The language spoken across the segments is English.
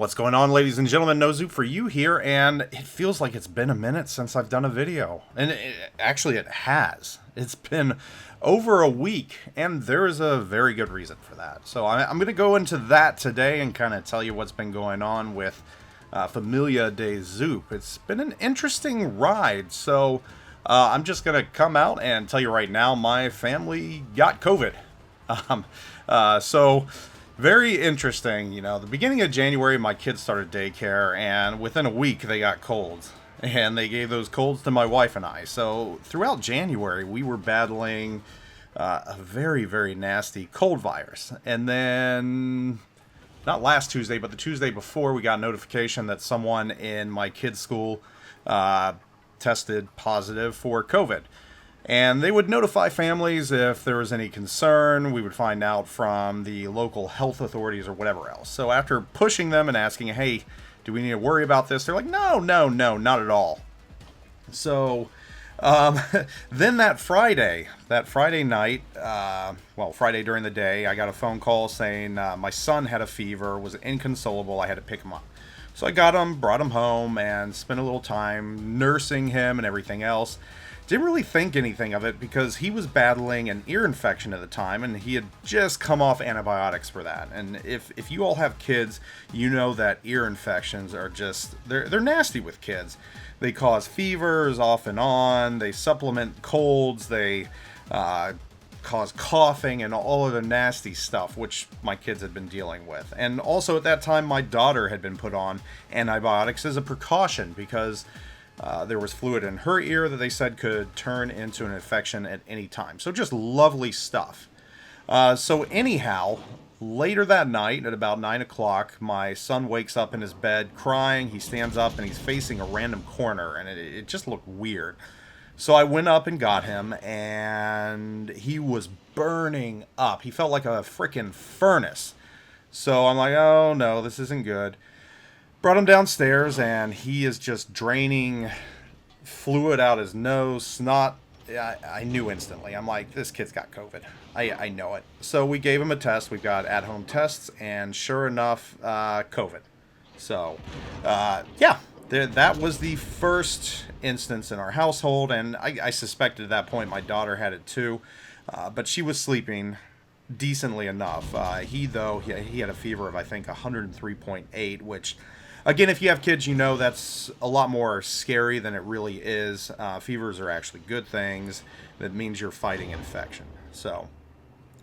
What's going on, ladies and gentlemen? NoZoupForYou here, and it feels like it's been a minute since I've done a video. And actually, it has. It's been over a week, and there is a very good reason for that. So I'm going to go into that today and kind of tell you what's been going on with Familia de Zoup. It's been an interesting ride, so I'm just going to come out and tell you right now, my family got COVID. So very interesting. The beginning of January, my kids started daycare, and within a week, they got colds. And they gave those colds to my wife and I. So throughout January, we were battling a very, very nasty cold virus. And then, not last Tuesday, but the Tuesday before, we got a notification that someone in my kids' school tested positive for COVID. And they would notify families if there was any concern. We would find out from the local health authorities or whatever else. So after pushing them and asking, hey, do we need to worry about this? They're like, no, not at all. So then that Friday night, Friday during the day, I got a phone call saying my son had a fever, was inconsolable. I had to pick him up. So I got him, brought him home, and spent a little time nursing him and everything else. Didn't really think anything of it because he was battling an ear infection at the time, and he had just come off antibiotics for that. And if you all have kids, you know that ear infections are just, they're nasty with kids. They cause fevers off and on, they supplement colds, they cause coughing and all of the nasty stuff, which my kids had been dealing with. And also at that time, my daughter had been put on antibiotics as a precaution because there was fluid in her ear that they said could turn into an infection at any time. So just lovely stuff. So anyhow, later that night at about 9 o'clock, my son wakes up in his bed crying. He stands up and he's facing a random corner, and it just looked weird. So I went up and got him, and he was burning up. He felt like a freaking furnace. So I'm like, oh no, this isn't good. Brought him downstairs, and he is just draining fluid out his nose, snot. I knew instantly. I'm like, this kid's got COVID. I know it. So we gave him a test. We've got at-home tests, and sure enough, COVID. So, that was the first instance in our household, and I suspected at that point my daughter had it too, but she was sleeping decently enough. He had a fever of, I think, 103.8, which, again, if you have kids, you know that's a lot more scary than it really is. Fevers are actually good things. That means you're fighting infection. So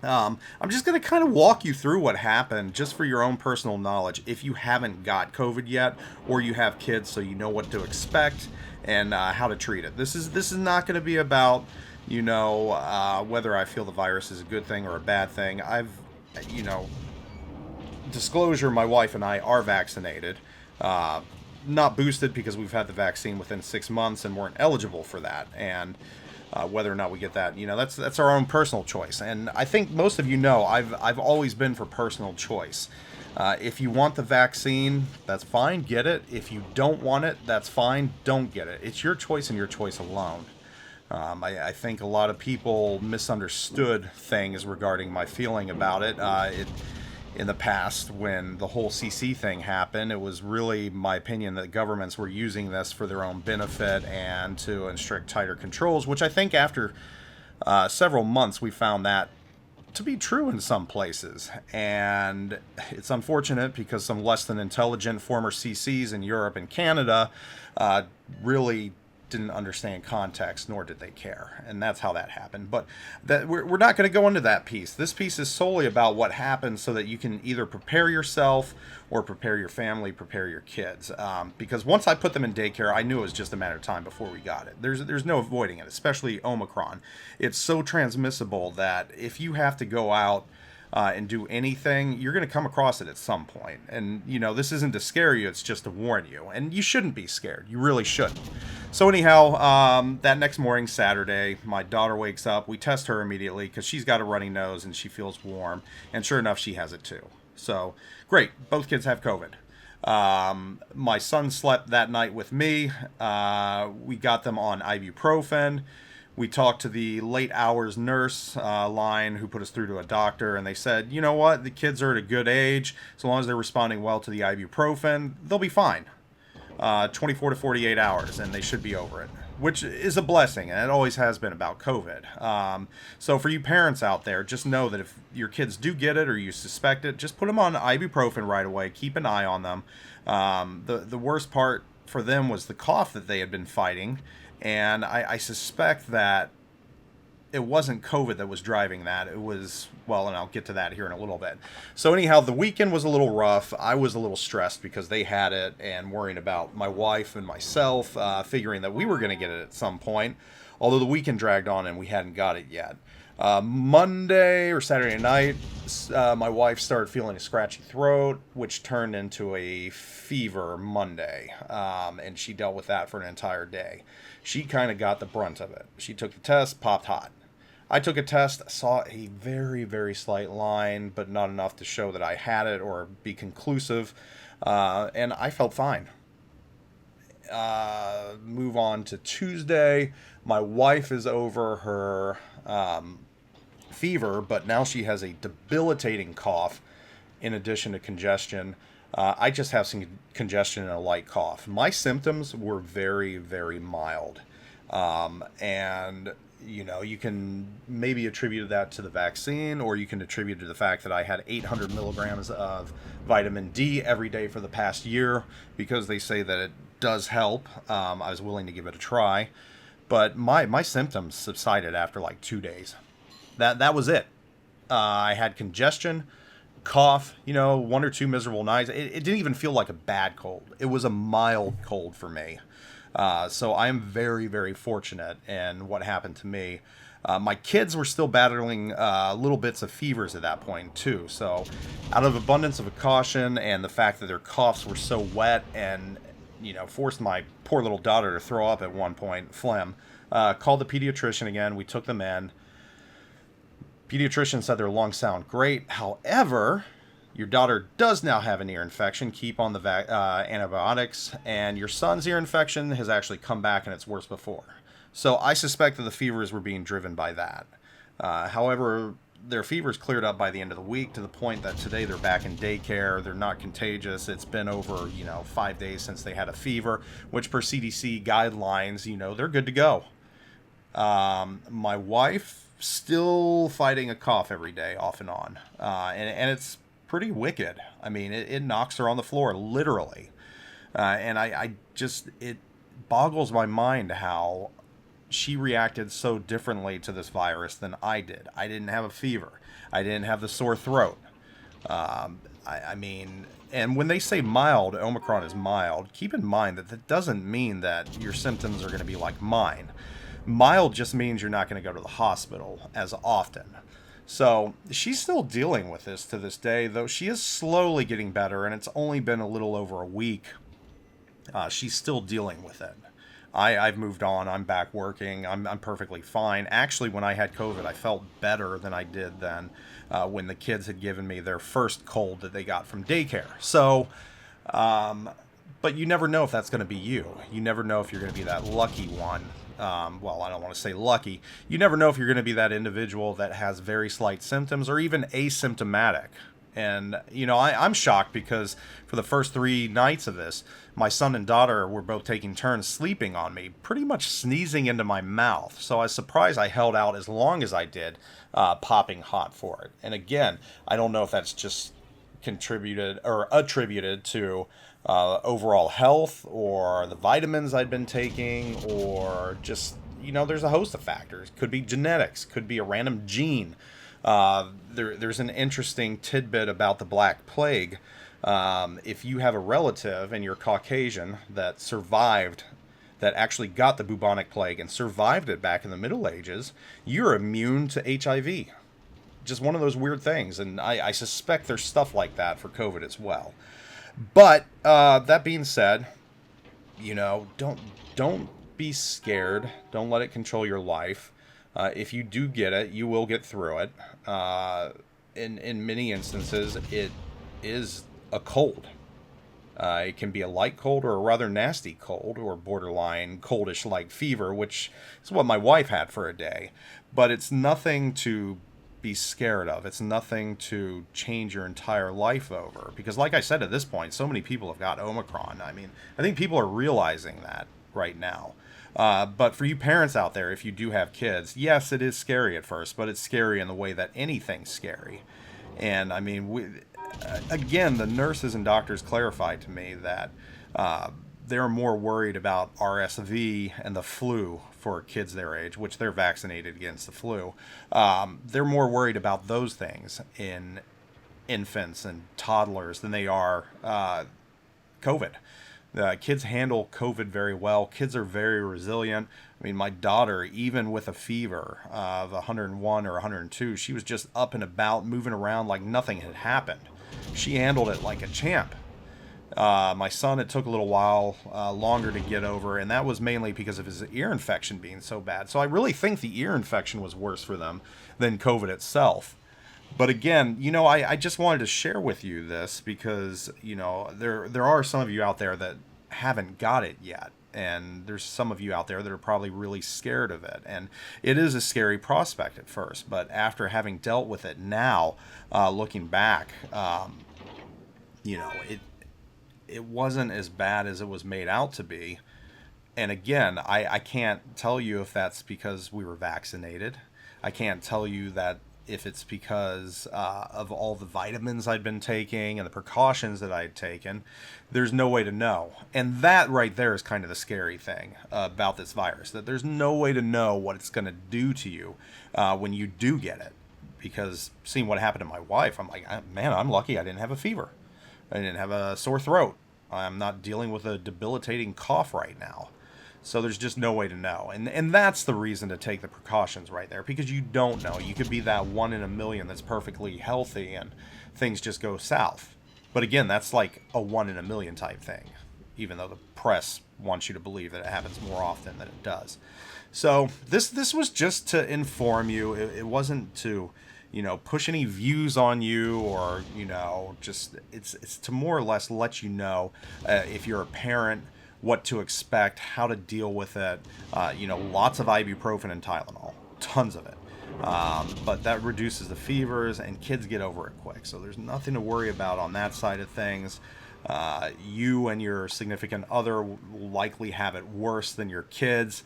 I'm just going to kind of walk you through what happened just for your own personal knowledge if you haven't got COVID yet, or you have kids so you know what to expect and how to treat it. This is not going to be about, whether I feel the virus is a good thing or a bad thing. Disclosure, my wife and I are vaccinated. Not boosted because we've had the vaccine within 6 months and weren't eligible for that. And whether or not we get that, that's our own personal choice. And I think most of you know I've always been for personal choice. If you want the vaccine, that's fine, get it. If you don't want it, that's fine, don't get it. It's your choice and your choice alone. I think a lot of people misunderstood things regarding my feeling about it. In the past, when the whole CC thing happened, it was really my opinion that governments were using this for their own benefit and to instruct tighter controls, which I think after several months we found that to be true in some places. And it's unfortunate because some less than intelligent former CCs in Europe and Canada really didn't understand context, nor did they care, and that's how that happened. But we're not going to go into that piece. This piece is solely about what happens so that you can either prepare yourself or prepare your family, prepare your kids. Because once I put them in daycare, I knew it was just a matter of time before we got it. There's no avoiding it, especially Omicron. It's so transmissible that if you have to go out and do anything, you're going to come across it at some point. And, this isn't to scare you, it's just to warn you. And you shouldn't be scared. You really shouldn't. So anyhow, that next morning, Saturday, my daughter wakes up. We test her immediately because she's got a runny nose and she feels warm. And sure enough, she has it too. So, great. Both kids have COVID. My son slept that night with me. We got them on ibuprofen. We talked to the late hours nurse line who put us through to a doctor, and they said, you know what, the kids are at a good age. As long as they're responding well to the ibuprofen, they'll be fine. 24 to 48 hours, and they should be over it, which is a blessing, and it always has been about COVID. So for you parents out there, just know that if your kids do get it or you suspect it, just put them on ibuprofen right away. Keep an eye on them. The worst part for them was the cough that they had been fighting, and I suspect that it wasn't COVID that was driving that. It was, well, and I'll get to that here in a little bit. So anyhow, the weekend was a little rough. I was a little stressed because they had it and worrying about my wife and myself, figuring that we were going to get it at some point, although the weekend dragged on and we hadn't got it yet. Monday or Saturday night, my wife started feeling a scratchy throat, which turned into a fever Monday, and she dealt with that for an entire day. She kind of got the brunt of it. She took the test, popped hot. I took a test, saw a very, very slight line, but not enough to show that I had it or be conclusive, and I felt fine. Move on to Tuesday. My wife is over her fever, but now she has a debilitating cough in addition to congestion. I just have some congestion and a light cough. My symptoms were very, very mild. And, you know, you can maybe attribute that to the vaccine, or you can attribute it to the fact that I had 800 milligrams of vitamin D every day for the past year, because they say that it does help. I was willing to give it a try. But my symptoms subsided after like 2 days. That was it. I had congestion, cough, you know, 1 or 2 miserable nights. It didn't even feel like a bad cold. It was a mild cold for me. So I am very, very fortunate in what happened to me. My kids were still battling little bits of fevers at that point too. So out of abundance of caution and the fact that their coughs were so wet and, you know, forced my poor little daughter to throw up at one point, phlegm, called the pediatrician again. We took them in. Pediatrician said their lungs sound great. However, your daughter does now have an ear infection. Keep on the antibiotics. And your son's ear infection has actually come back and it's worse before. So I suspect that the fevers were being driven by that. However, their fevers cleared up by the end of the week to the point that today they're back in daycare. They're not contagious. It's been over, 5 days since they had a fever, which per CDC guidelines, they're good to go. My wife still fighting a cough every day off and on. And it's pretty wicked. I mean, it knocks her on the floor, literally. And it boggles my mind how she reacted so differently to this virus than I did. I didn't have a fever. I didn't have the sore throat. And when they say mild, Omicron is mild, keep in mind that doesn't mean that your symptoms are going to be like mine. Mild just means you're not going to go to the hospital as often. So she's still dealing with this to this day, though she is slowly getting better, and it's only been a little over a week. She's still dealing with it. I've moved on. I'm back working. I'm perfectly fine. Actually, when I had COVID, I felt better than I did then when the kids had given me their first cold that they got from daycare. So, but you never know if that's going to be you. You never know if you're going to be that lucky one. Well, I don't want to say lucky. You never know if you're going to be that individual that has very slight symptoms or even asymptomatic. And, I'm shocked because for the first 3 nights of this, my son and daughter were both taking turns sleeping on me, pretty much sneezing into my mouth. So I was surprised I held out as long as I did, popping hot for it. And again, I don't know if that's just contributed or attributed to overall health or the vitamins I'd been taking or just, there's a host of factors. Could be genetics, could be a random gene. There's an interesting tidbit about the Black Plague. If you have a relative and you're Caucasian that survived, that actually got the bubonic plague and survived it back in the Middle Ages, you're immune to HIV. Just one of those weird things. And I suspect there's stuff like that for COVID as well. But that being said, don't be scared. Don't let it control your life. If you do get it, you will get through it. In many instances, it is a cold. It can be a light cold or a rather nasty cold or borderline coldish like fever, which is what my wife had for a day. But it's nothing to be scared of. It's nothing to change your entire life over. Because like I said, at this point, so many people have got Omicron. I mean, I think people are realizing that right now. But for you parents out there, if you do have kids, yes, it is scary at first, but it's scary in the way that anything's scary. And I mean, again, the nurses and doctors clarified to me that they're more worried about RSV and the flu for kids their age, which they're vaccinated against the flu. They're more worried about those things in infants and toddlers than they are COVID. Kids handle COVID very well. Kids are very resilient. I mean, my daughter, even with a fever of 101 or 102, she was just up and about, moving around like nothing had happened. She handled it like a champ. My son, it took a little while longer to get over, and that was mainly because of his ear infection being so bad. So I really think the ear infection was worse for them than COVID itself. But again, I just wanted to share with you this because, there are some of you out there that haven't got it yet. And there's some of you out there that are probably really scared of it. And it is a scary prospect at first. But after having dealt with it now, looking back, it wasn't as bad as it was made out to be. And again, I can't tell you if that's because we were vaccinated. I can't tell you that if it's because of all the vitamins I'd been taking and the precautions that I'd taken. There's no way to know. And that right there is kind of the scary thing about this virus, that there's no way to know what it's going to do to you when you do get it. Because seeing what happened to my wife, I'm like, man, I'm lucky I didn't have a fever. I didn't have a sore throat. I'm not dealing with a debilitating cough right now. So there's just no way to know. And that's the reason to take the precautions right there, because you don't know. You could be that 1 in a million that's perfectly healthy and things just go south. But again, that's like a 1 in a million type thing, even though the press wants you to believe that it happens more often than it does. So this was just to inform you. It wasn't to, push any views on you or, just it's to more or less let you know if you're a parent, what to expect, how to deal with it. Lots of ibuprofen and Tylenol, tons of it. But that reduces the fevers and kids get over it quick. So there's nothing to worry about on that side of things. You and your significant other will likely have it worse than your kids.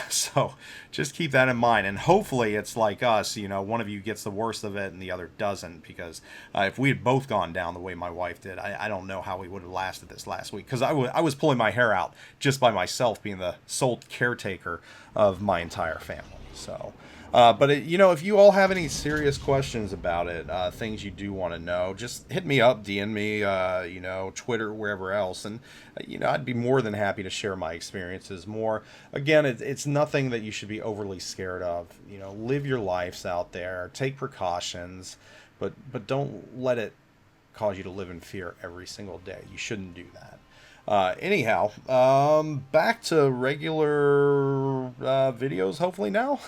So just keep that in mind. And hopefully it's like us, one of you gets the worst of it and the other doesn't. Because if we had both gone down the way my wife did, I don't know how we would have lasted this last week. Because I was pulling my hair out just by myself, being the sole caretaker of my entire family. So, but if you all have any serious questions about it, things you do want to know, just hit me up, DM me, Twitter, wherever else, and I'd be more than happy to share my experiences more. Again, it's nothing that you should be overly scared of. Live your lives out there, take precautions, but don't let it cause you to live in fear every single day. You shouldn't do that. Anyhow, back to regular videos hopefully now,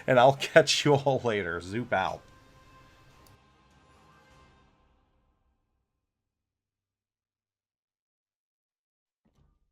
and I'll catch you all later. Zoop out.